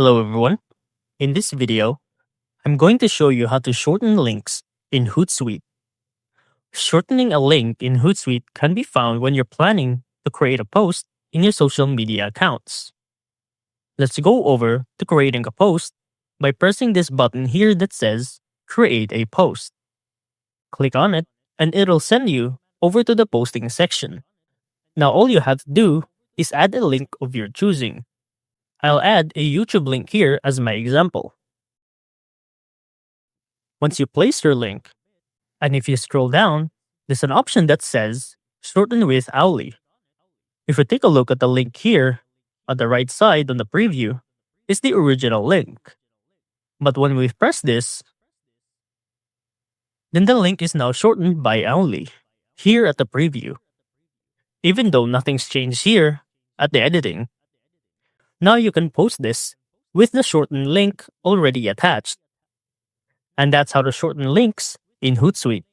Hello everyone. In this video, I'm going to show you how to shorten links in Hootsuite. Shortening a link in Hootsuite can be found when you're planning to create a post in your social media accounts. Let's go over to creating a post by pressing this button here that says Create a Post. Click on it and it'll send you over to the posting section. Now all you have to do is add a link of your choosing. I'll add a YouTube link here as my example. Once you place your link, and if you scroll down, there's an option that says Shorten with Owly. If we take a look at the link here, on the right side on the preview, is the original link. But when we press this, then the link is now shortened by Owly, here at the preview. Even though nothing's changed here, at the editing. Now you can post this with the shortened link already attached. And that's how to shorten links in Hootsuite.